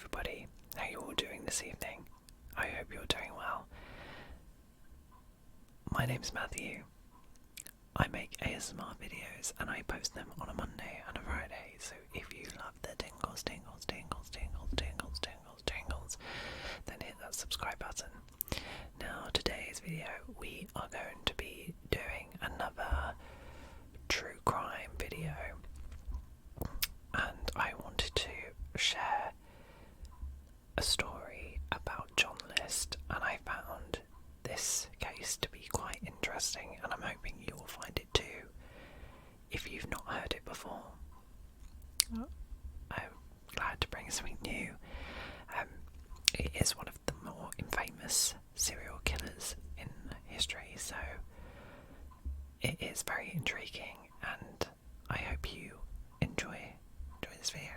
everybody, how you all doing this evening? I hope you're doing well. My name's Matthew. I make ASMR videos and I post them on a Monday and a Friday, so if you love the tingles, then hit that subscribe button. Now, today's video, we are going to be doing another true crime video, and I wanted to share a story about John List, and I found this case to be quite interesting, and I'm hoping you will find it too if you've not heard it before. I'm glad to bring something new. It is one of the more infamous serial killers in history, so it is very intriguing, and I hope you enjoy this video.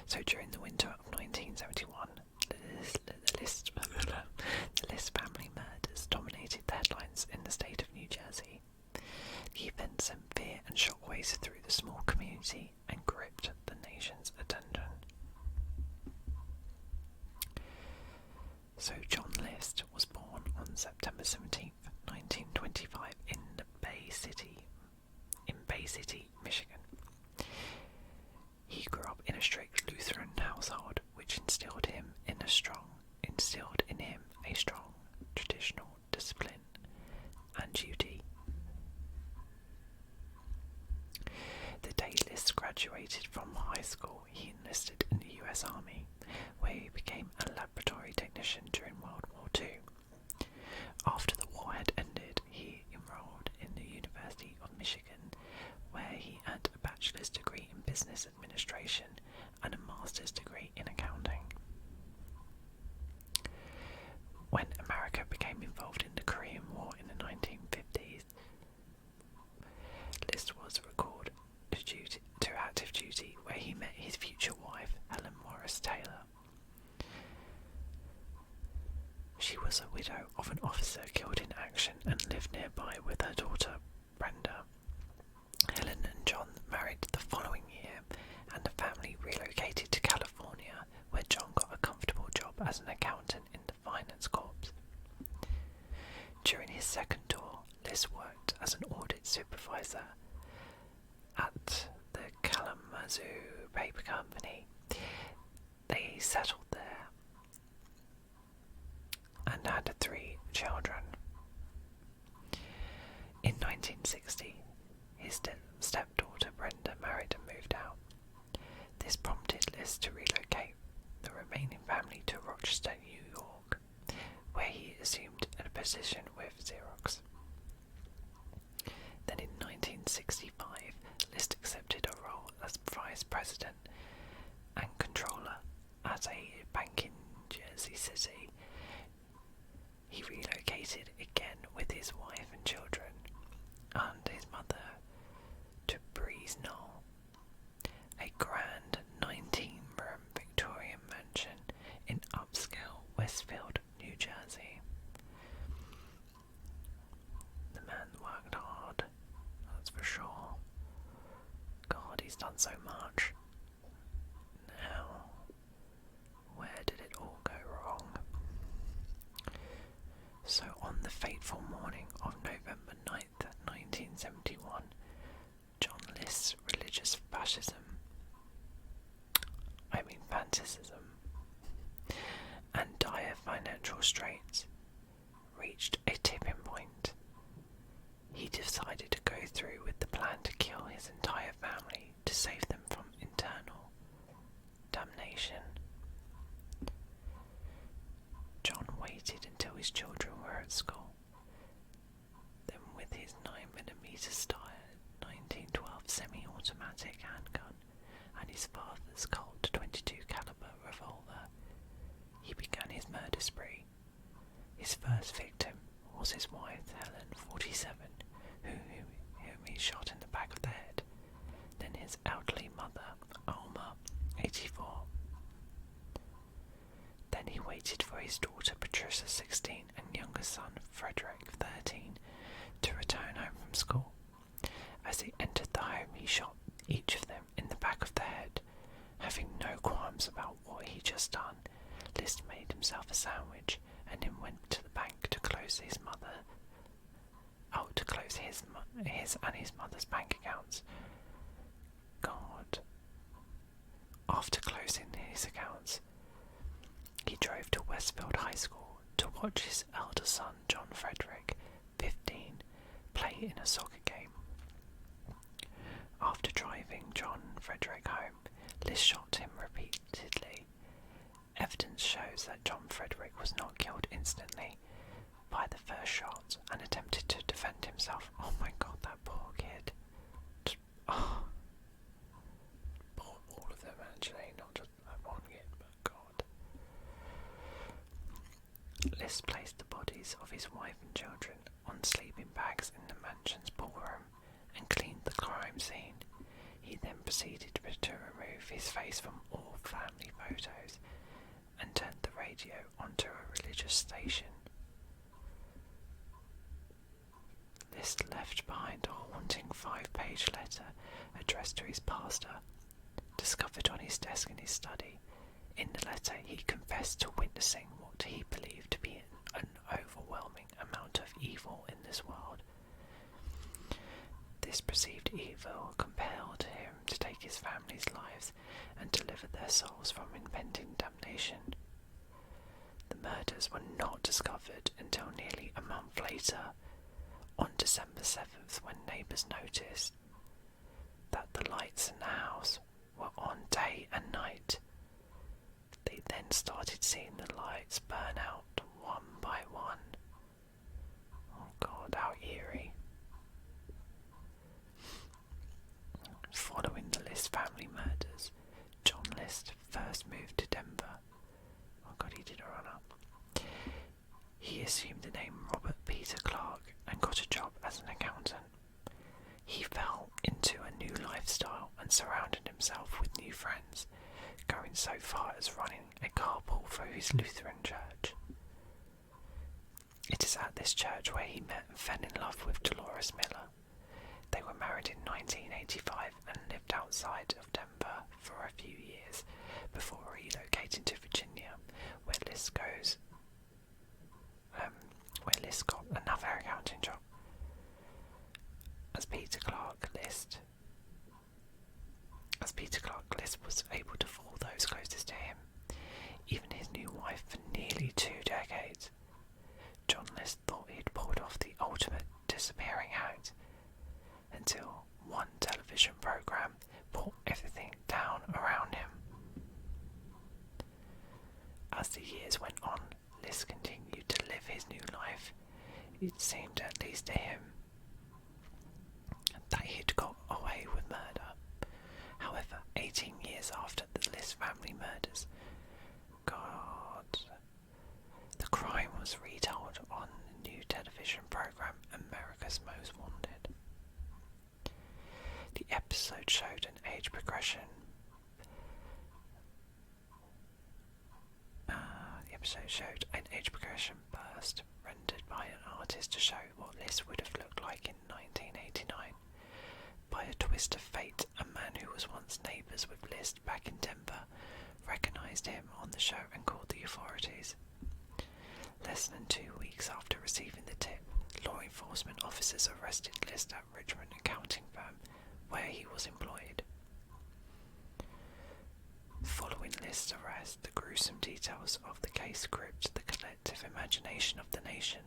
So during the winter of 1971, the List family murders dominated the headlines in the state of New Jersey. The event sent fear and shockwaves through the small community and gripped the nation's attention. So John List was born on September 17th, 1925 in Bay City, Michigan. He grew up in a strict Lutheran household, which instilled in him a strong traditional discipline and duty. The day List graduated from high school, he enlisted in the US Army, where he became a laboratory technician during World War II. After the war had ended, he enrolled in the University of Michigan, where he earned a bachelor's degree in business administration and a master's degree in accounting. When America became involved in the Korean War in the 1950s, List was recalled to active duty, where he met his future wife, Helen Morris Taylor. She was a widow of an officer killed in action and lived nearby with her daughter, Brenda. Helen and John married the following year, and the family relocated to California, where John got a comfortable job as an accountant in the finance corps. During his second tour, List worked as an audit supervisor at the Kalamazoo Paper Company. They settled there and had 3 children. In 1960, his stepdaughter Brenda married and moved out. This prompted List to relocate the remaining family to Rochester, New York, where he assumed a position with Xerox. Then in 1965, List accepted a role as vice president and controller at a bank in Jersey City. He relocated again with his wife and children and his mother to Breeze Knoll, a grand 19-room Victorian mansion in upscale Westfield, New Jersey. The man worked hard, that's for sure. God, he's done so much. Now, where did it all go wrong? So on the fateful morning of November 9th, 1971, John List's religious fanaticism, and dire financial straits reached a tipping point. He decided to go through with the plan to kill his entire family to save them from internal damnation. John waited until his children were at school. Then with his 9mm style 1912 semi-automatic handgun and his father's Colt .22 caliber revolver, he began his murder spree. His first victim was his wife Helen, 47, whom he shot in the back of the head. Then his elderly mother, Alma, 84. Then he waited for his daughter Patricia, 16, and younger son Frederick, 13, to return home from school. As he entered the home, he shot each of them in the back of the head, having no qualms breakfast done, List made himself a sandwich and then went to the bank to close his and his mother's bank accounts. God. After closing his accounts, he drove to Westfield High School to watch his elder son, John Frederick, 15, play in a soccer game. After driving John Frederick home, List shot him repeatedly. Evidence shows that John Frederick was not killed instantly by the first shot and attempted to defend himself. Oh my god, that poor kid. All of them actually, not just that one kid, but god. List placed the bodies of his wife and children on sleeping bags in the mansion's ballroom and cleaned the crime scene. He then proceeded to remove his face from all family photos and turned the radio onto a religious station. List left behind a haunting 5-page letter addressed to his pastor, discovered on his desk in his study. In the letter, he confessed to witnessing what he believed to be an overwhelming amount of evil in this world. This perceived evil compelled him to take his family's lives and deliver their souls from impending damnation. The murders were not discovered until nearly a month later, on December 7th, when neighbours noticed that the lights in the house were on day and night. They then started seeing the lights burn out one by one. Oh god, how eerie. Following the List family murders, John List first moved to Denver. Oh god, he did a run-up. He assumed the name Robert Peter Clark and got a job as an accountant. He fell into a new lifestyle and surrounded himself with new friends, going so far as running a carpool for his Lutheran church. It is at this church where he met and fell in love with Dolores Miller. They were married in 1985 and lived outside of Denver for a few years before relocating to Virginia, where List got another accounting job. As Peter Clark, List was able to fool those closest to him, even his new wife for nearly 2 decades. John List thought he'd pulled off the ultimate disappearing act, until one television program brought everything down around him. As the years went on, List continued to live his new life. It seemed, at least to him, that he'd got away with murder. However, 18 years after the List family murders, the crime was retold on the new television program America's Most Wanted. The episode showed an age progression. Burst rendered by an artist to show what List would have looked like in 1989. By a twist of fate, a man who was once neighbours with List back in Denver recognised him on the show and called the authorities. Less than 2 weeks after receiving the tip, law enforcement officers arrested List at Richmond accounting firm where he was employed. Following List's arrest, the gruesome details of the case gripped the collective imagination of the nation.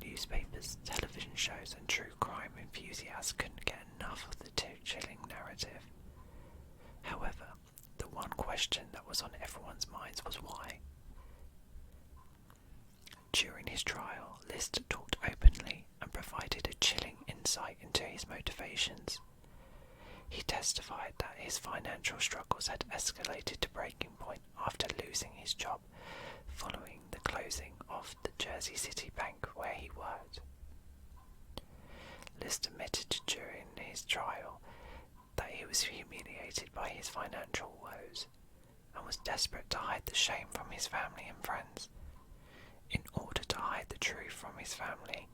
Newspapers, television shows and true crime enthusiasts couldn't get enough of the chilling narrative. However, the one question that was on everyone's minds was why. During his trial, List talked openly and provided a chilling insight into his motivations. He testified that his financial struggles had escalated to breaking point after losing his job following the closing of the Jersey City bank where he worked. List admitted during his trial that he was humiliated by his financial woes and was desperate to hide the shame from his family and friends. In order to hide the truth from his family,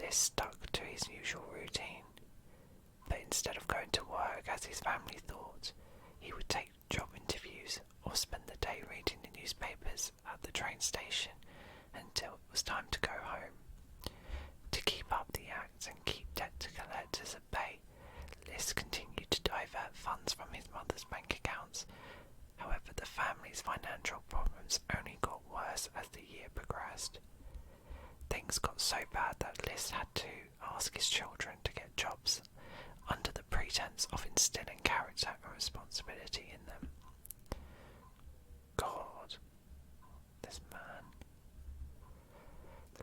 List stuck to his usual routine. But instead of going to work as his family thought, he would take job interviews or spend the day newspapers at the train station until it was time to go home. To keep up the act and keep debt collectors at bay, List continued to divert funds from his mother's bank accounts. However, the family's financial problems only got worse as the year progressed. Things got so bad that List had to ask his children to get jobs under the pretense of instilling character and responsibility in them. God, this man.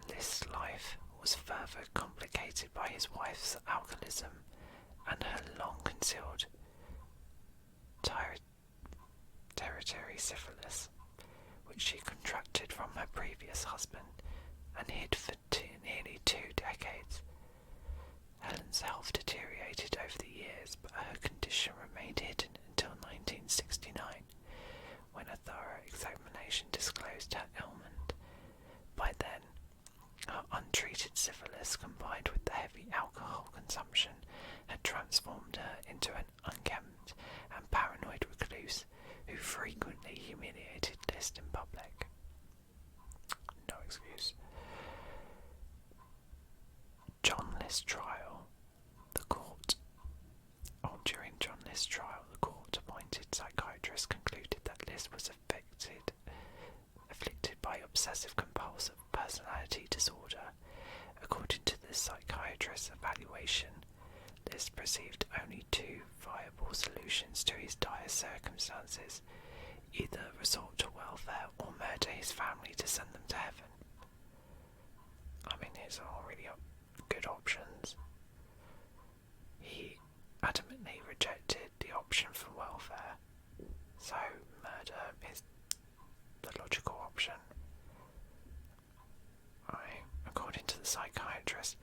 List's life was further complicated by his wife's alcoholism and her long-concealed hereditary syphilis, which she contracted from her previous husband and hid for nearly 2 decades. Helen's health deteriorated over the years, but her condition remained hidden until 1969, when a thorough examination disclosed her ailment. By then, her untreated syphilis, combined with the heavy alcohol consumption, had transformed her into an unkempt and paranoid recluse who frequently humiliated List in public. No excuse. John List's trial. During John List's trial, the court-appointed psychiatrist concluded that List was afflicted by obsessive-compulsive personality disorder. According to the psychiatrist's evaluation, List perceived only 2 viable solutions to his dire circumstances: either resort to welfare or murder his family to send them to heaven. I mean, these are all really good options. He adamantly rejected the option for welfare, so murder is the logical option. According to the psychiatrist,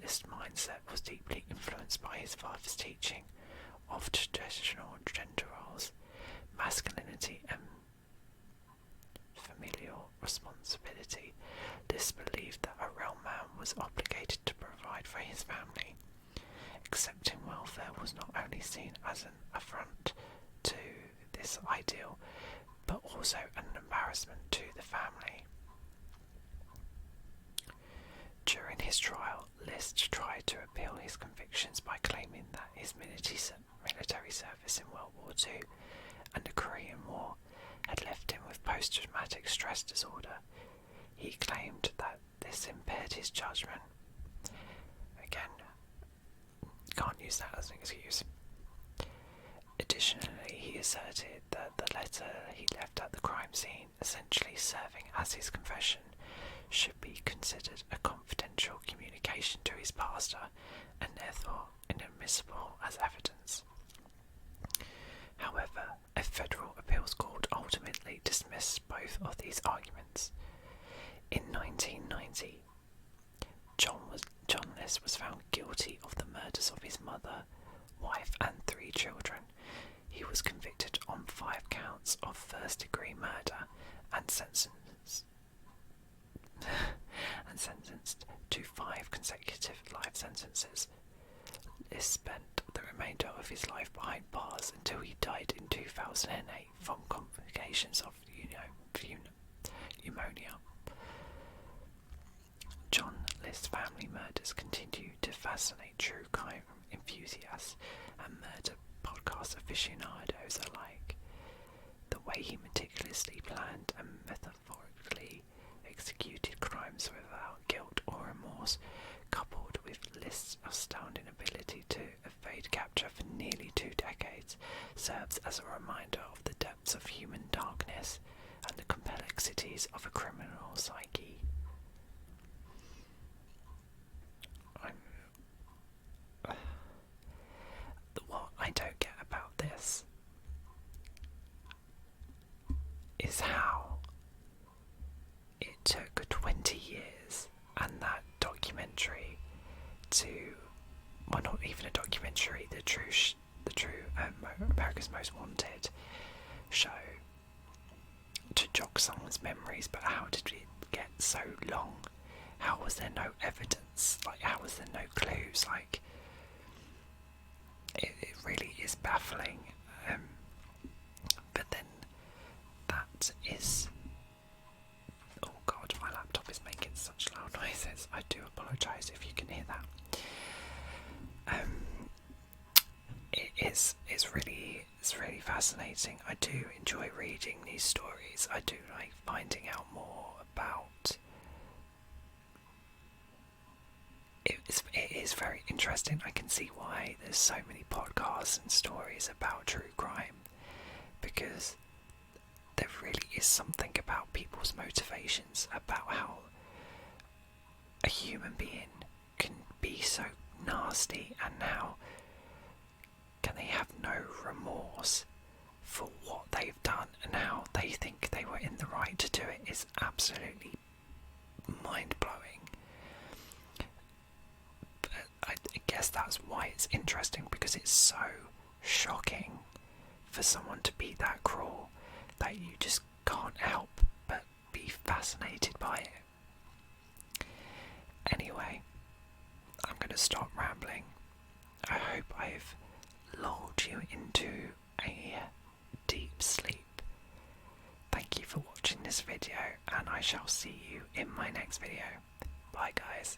List's mindset was deeply influenced by his father's teaching of traditional gender roles, masculinity and familial responsibility. List believed that a real man was obligated to provide for his family. Accepting welfare was not only seen as an affront to this ideal, but also an embarrassment to the family. During his trial, List tried to appeal his convictions by claiming that his military service in World War II and the Korean War had left him with post-traumatic stress disorder. He claimed that this impaired his judgment. Again, can't use that as an excuse. Additionally, he asserted that the letter he left at the crime scene, essentially serving as his confession, should be considered a confidential communication to his pastor and therefore inadmissible as evidence. However, a federal appeals court ultimately dismissed both of these arguments. In 1990, John List was found guilty of the murders of his mother, wife and 3 children. He was convicted on 5 counts of first-degree murder and sentenced to 5 consecutive life sentences. List spent the remainder of his life behind bars until he died in 2008 from complications of pneumonia. John List's family murders continue to fascinate true crime enthusiasts and murder podcast aficionados alike. The way he meticulously planned and metaphorically executed crimes without guilt or remorse, coupled with List's astounding ability to evade capture for nearly 2 decades, serves as a reminder of the depths of human darkness and the complexities of a criminal psyche. What I don't get about this is how it took 20 years and that documentary to, well, not even a documentary, the true America's Most Wanted show, to jog someone's memories. But how did it get so long? How was there no evidence? How was there no clues? It really is baffling. But then that is it's really fascinating. I do enjoy reading these stories. I do like finding out more about. It is very interesting. I can see why there's so many podcasts and stories about true crime, because there really is something about people's motivations, about how a human being can be so nasty, and how can they have no remorse for what they've done, and how they think they were in the right to do it is absolutely mind-blowing. But I guess that's why it's interesting, because it's so shocking for someone to be that cruel that you just can't help but be fascinated by it. Anyway, I'm going to stop rambling. I hope I've lulled you into a deep sleep. Thank you for watching this video, and I shall see you in my next video. Bye guys.